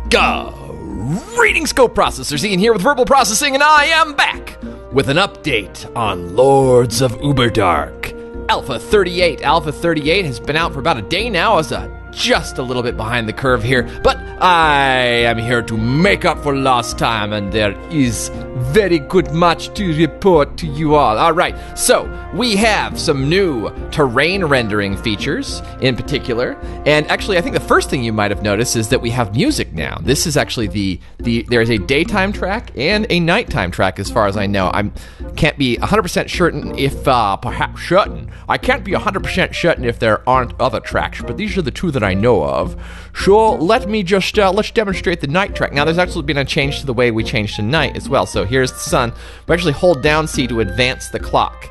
Greetings Co-Processors, Ian here with Verbal Processing, and I am back with an update on Lords of Uberdark. Alpha 38. Alpha 38 has been out for about a day now. I was just a little bit behind the curve here, but I am here to make up for lost time, and there is very good much to report to you all. All right, so we have some new terrain rendering features in particular, and actually I think the first thing you might have noticed is that we have music now. This is actually there is a daytime track and a nighttime track as far as I know. I can't be 100% certain if perhaps certain. I can't be 100% certain if there aren't other tracks, but these are the two that I know of. So let me just let's demonstrate the night track. Now there's actually been a change to the way we change to night as well. So here's the sun. We actually hold down C to advance the clock.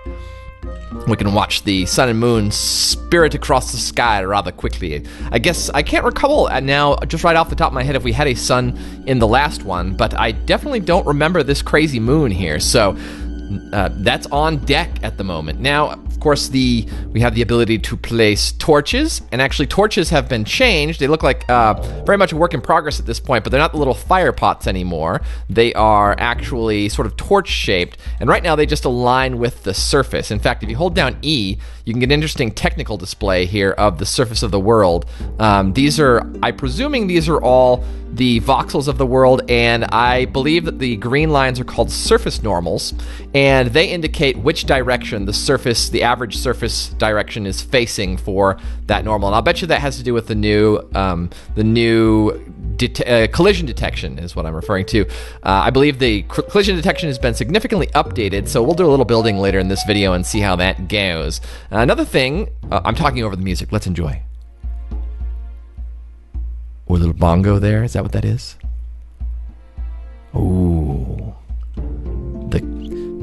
We can watch the sun and moon spirit across the sky rather quickly. I guess I can't recall now, just right off the top of my head, if we had a sun in the last one, but I definitely don't remember this crazy moon here. So that's on deck at the moment. Now, of course, we have the ability to place torches, and actually torches have been changed. They look like very much a work in progress at this point, but they're not the little fire pots anymore. They are actually sort of torch-shaped, and right now they just align with the surface. In fact, if you hold down E, you can get an interesting technical display here of the surface of the world. I'm presuming these are all the voxels of the world, and I believe that the green lines are called surface normals, and they indicate which direction the average surface direction is facing for that normal. And I'll bet you that has to do with the new collision detection is what I'm referring to. I believe the collision detection has been significantly updated, so we'll do a little building later in this video and see how that goes. Another thing, I'm talking over the music. Let's enjoy. Or a little bongo there, is that what that is? Ooh.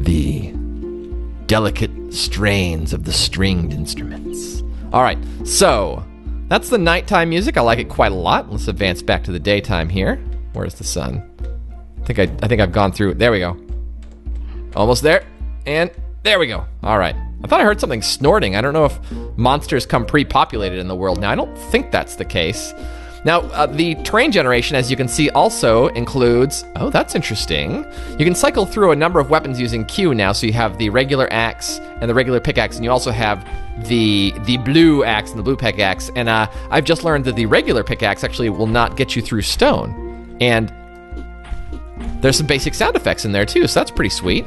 The delicate strains of the stringed instruments. All right, so that's the nighttime music. I like it quite a lot. Let's advance back to the daytime here. Where's the sun? I think I've gone through. There we go. Almost there, and there we go. All right. I thought I heard something snorting. I don't know if monsters come pre-populated in the world now. I don't think that's the case. Now, the terrain generation, as you can see, also includes, oh, that's interesting. You can cycle through a number of weapons using Q now, so you have the regular axe and the regular pickaxe, and you also have the blue axe and the blue pickaxe, and I've just learned that the regular pickaxe actually will not get you through stone. And there's some basic sound effects in there too, so that's pretty sweet.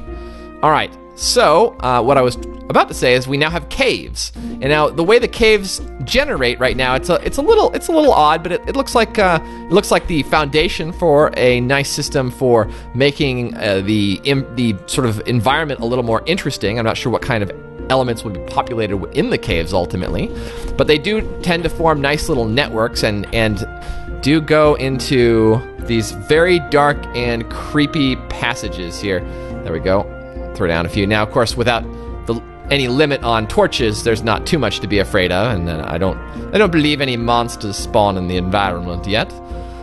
All right, so what I was about to say is we now have caves, and now the way the caves generate right now, it's a little odd, but it looks like the foundation for a nice system for making the sort of environment a little more interesting. I'm not sure what kind of elements would be populated in the caves ultimately, but they do tend to form nice little networks and do go into these very dark and creepy passages here. There we go. Throw down a few. Now, of course, without any limit on torches, there's not too much to be afraid of, and I don't believe any monsters spawn in the environment yet.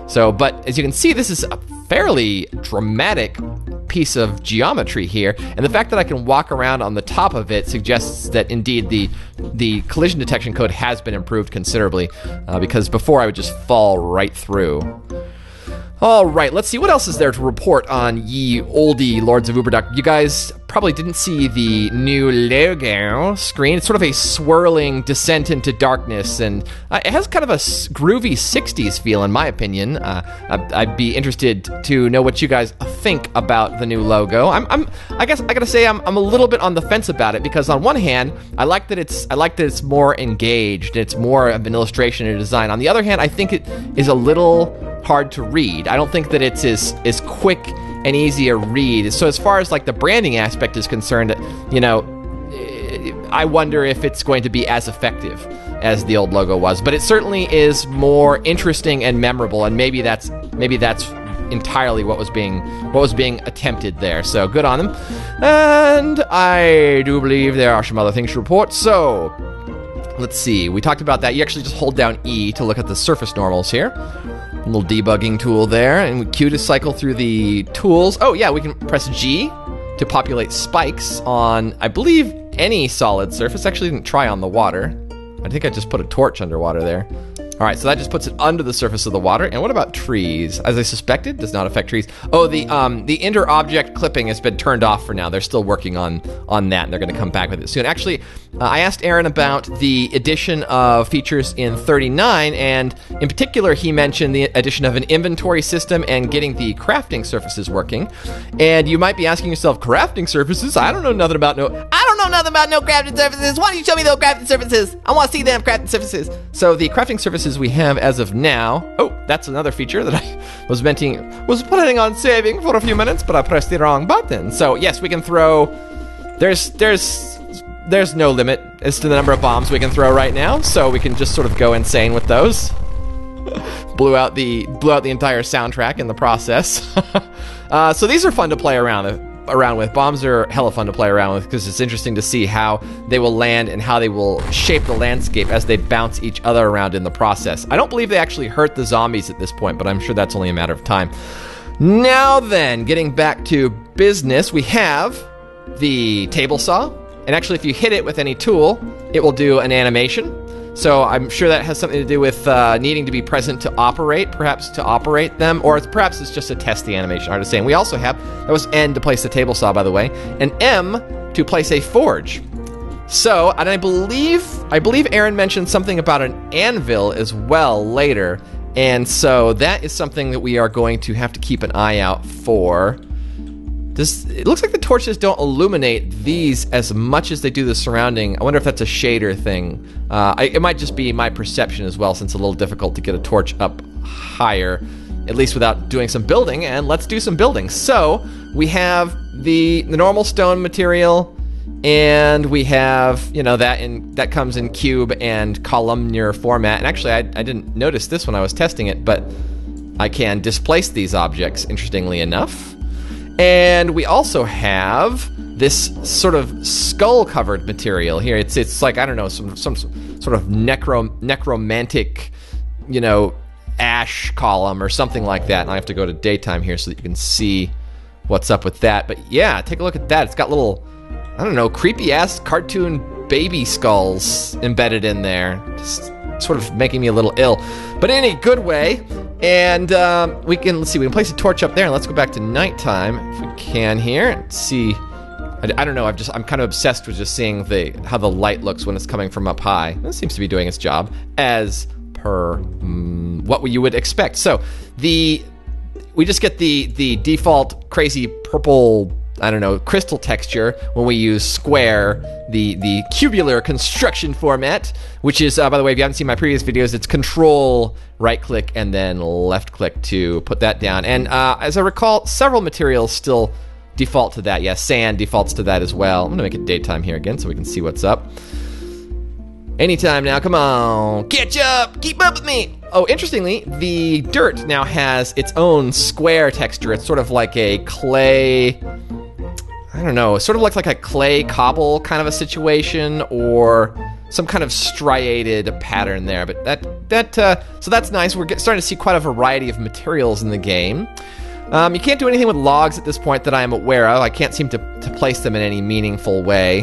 So, but as you can see, this is a fairly dramatic piece of geometry here, and the fact that I can walk around on the top of it suggests that indeed the collision detection code has been improved considerably, because before I would just fall right through. All right, let's see what else is there to report on ye oldie Lords of Uberdark. You guys probably didn't see the new logo screen. It's sort of a swirling descent into darkness, and it has kind of a groovy 60s feel, in my opinion. I'd be interested to know what you guys think about the new logo. I guess I gotta say I'm a little bit on the fence about it, because on one hand, I like that it's more engaged. It's more of an illustration and a design. On the other hand, I think it is a little hard to read. I don't think that it's as quick and easy a read. So as far as like the branding aspect is concerned, you know, I wonder if it's going to be as effective as the old logo was. But it certainly is more interesting and memorable, and maybe that's entirely what was being attempted there. So good on them. And I do believe there are some other things to report. So let's see. We talked about that. You actually just hold down E to look at the surface normals here. A little debugging tool there, and Q to cycle through the tools. Oh yeah, we can press G to populate spikes on, I believe, any solid surface. Actually didn't try on the water. I think I just put a torch underwater there. All right, so that just puts it under the surface of the water. And what about trees? As I suspected, does not affect trees. Oh, the inter object clipping has been turned off for now. They're still working on that, and they're going to come back with it soon. Actually, I asked Aaron about the addition of features in 39, and in particular, he mentioned the addition of an inventory system and getting the crafting surfaces working. And you might be asking yourself, crafting surfaces? I don't know nothing about no crafting surfaces. Why don't you show me those crafting surfaces? I want to see them crafting surfaces. So the crafting surfaces we have as of now. Oh, that's another feature that I was planning on saving for a few minutes, but I pressed the wrong button. So yes, we can throw. There's no limit as to the number of bombs we can throw right now, so we can just sort of go insane with those. blew out the entire soundtrack in the process. So these are fun to play around with. Bombs are hella fun to play around with because it's interesting to see how they will land and how they will shape the landscape as they bounce each other around in the process. I don't believe they actually hurt the zombies at this point, but I'm sure that's only a matter of time. Now then, getting back to business, we have the table saw, and actually if you hit it with any tool, it will do an animation. So I'm sure that has something to do with needing to be present to operate, perhaps to operate them, or perhaps it's just to test the animation, hard to say. And we also have, that was N to place the table saw, by the way, and M to place a forge. So, and I believe Aaron mentioned something about an anvil as well later, and so that is something that we are going to have to keep an eye out for. It looks like the torches don't illuminate these as much as they do the surrounding. I wonder if that's a shader thing. It might just be my perception as well, since it's a little difficult to get a torch up higher, at least without doing some building, and let's do some building. So, we have the normal stone material, and we have, that comes in cube and columnar format. And actually, I didn't notice this when I was testing it, but I can displace these objects, interestingly enough. And we also have this sort of skull-covered material here. It's like, I don't know, some sort of necromantic, ash column or something like that. And I have to go to daytime here so that you can see what's up with that. But yeah, take a look at that. It's got little, I don't know, creepy-ass cartoon baby skulls embedded in there. Just sort of making me a little ill, but in a good way. And we can place a torch up there, and let's go back to nighttime if we can here and see. I don't know. I'm kind of obsessed with just seeing how the light looks when it's coming from up high. This seems to be doing its job as per what you would expect. So we just get the default crazy purple, I don't know, crystal texture when we use square, the cubular construction format, which is, by the way, if you haven't seen my previous videos, it's control, right click, and then left click to put that down. And as I recall, several materials still default to that. Yeah, sand defaults to that as well. I'm gonna make it daytime here again so we can see what's up. Anytime now, come on, catch up, keep up with me. Oh, interestingly, the dirt now has its own square texture. It's sort of like a clay, I don't know, it sort of looks like a clay cobble kind of a situation, or some kind of striated pattern there. But so that's nice. We're starting to see quite a variety of materials in the game. You can't do anything with logs at this point that I am aware of. I can't seem to place them in any meaningful way.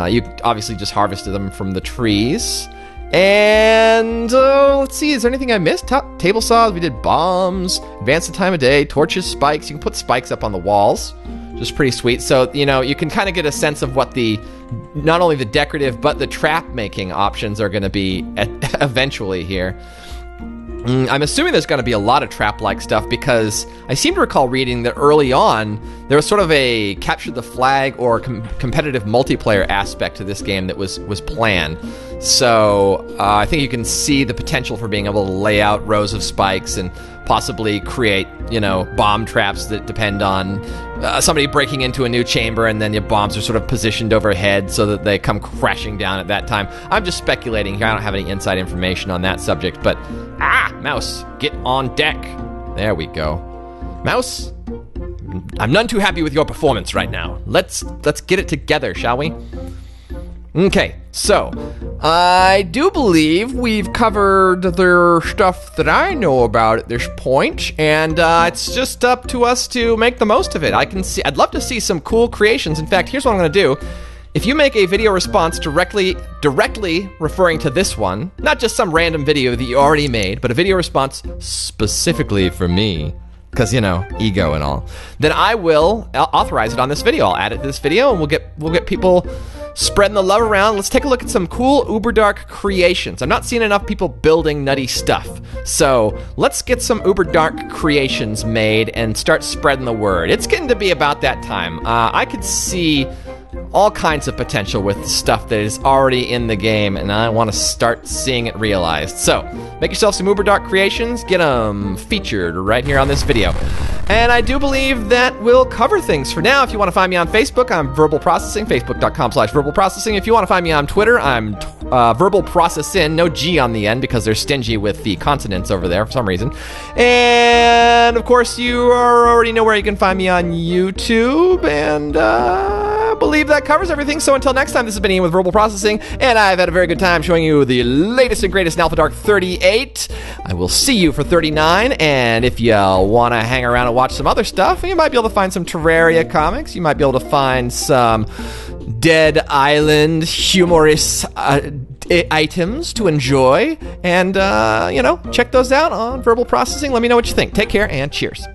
You obviously just harvested them from the trees. And let's see, is there anything I missed? Table saws, we did bombs, advance the time of day, torches, spikes. You can put spikes up on the walls, which is pretty sweet. So, you can kind of get a sense of what not only the decorative, but the trap making options are going to be eventually here. I'm assuming there's going to be a lot of trap-like stuff, because I seem to recall reading that early on there was sort of a capture the flag or competitive multiplayer aspect to this game that was planned. So I think you can see the potential for being able to lay out rows of spikes and possibly create, bomb traps that depend on somebody breaking into a new chamber, and then your bombs are sort of positioned overhead so that they come crashing down at that time. I'm just speculating here. I don't have any inside information on that subject, but mouse, get on deck. There we go. Mouse, I'm none too happy with your performance right now. Let's get it together, shall we? Okay, so I do believe we've covered the stuff that I know about at this point, and it's just up to us to make the most of it. I'd love to see some cool creations. In fact, here's what I'm going to do. if you make a video response directly referring to this one, not just some random video that you already made, but a video response specifically for me, because, you know, ego and all, then I will authorize it on this video. I'll add it to this video, and we'll get people spreading the love around. Let's take a look at some cool Uberdark creations. I'm not seeing enough people building nutty stuff. So let's get some Uberdark creations made and start spreading the word. It's getting to be about that time. I could see all kinds of potential with stuff that is already in the game, and I want to start seeing it realized. So make yourself some Uberdark creations, get them featured right here on this video. And I do believe that will cover things for now. If you want to find me on Facebook, I'm VerbalProcessing, facebook.com/VerbalProcessing. If you want to find me on Twitter, I'm VerbalProcessing, no G on the end because they're stingy with the consonants over there for some reason. And of course, you already know where you can find me on YouTube, and I believe that covers everything. So until next time, this has been Ian with Verbal Processing, and I've had a very good time showing you the latest and greatest in AlphaDark 38. I will see you for 39, and if you want to hang around and watch some other stuff, you might be able to find some Terraria comics. You might be able to find some Dead Island humorous items to enjoy, and, you know, check those out on Verbal Processing. Let me know what you think. Take care, and cheers.